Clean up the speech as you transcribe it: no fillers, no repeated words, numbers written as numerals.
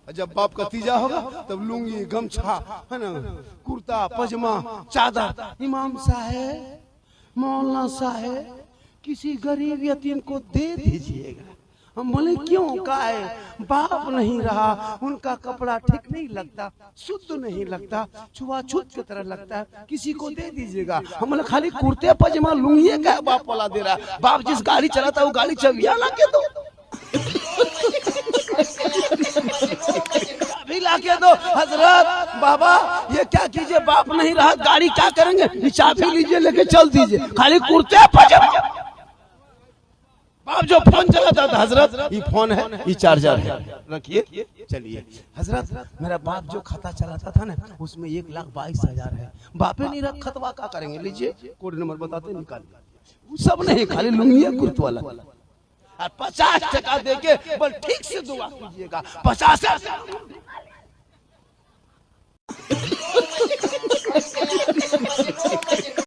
जब बाप का तीजा होगा तब लुंगी गमछा है ना, कुर्ता पजामा चादर। इमाम साहेब, मौलाना साहेब, किसी गरीब यतीम को दे दीजिएगा। हम बोले क्यों? का है बाप नहीं रहा, उनका कपड़ा ठीक नहीं लगता, शुद्ध नहीं लगता, छुआछूत की तरह लगता है, किसी को दे दीजिएगा। हम बोले खाली कुर्ते पजामा लुंगी का बाप वाला दे रहा है, बाप जिस गाड़ी चलाता है वो गाड़ी चबिया ला के दो, अभी ला के दो। हजरत बाबा ये क्या कीजिए, बाप नहीं रहा, गाड़ी क्या करेंगे, चाबी लीजिए लेके चल दीजिए, खाली कुर्ते पजामा। बाप जो फोन चलाता था, हजरत ये फोन है, ये चार्जर है, रखिए चलिए। हजरत मेरा बाप जो खाता चलाता था ना, उसमें 1,22,000 है, बापे नहीं रख, खतवा क्या करेंगे, लीजिए कोड नंबर बताते निकालिए। सब नहीं, खाली लुंगी कुर्त वाला। और 50 टका देके बस ठीक से दुआ कीजिएगा, 50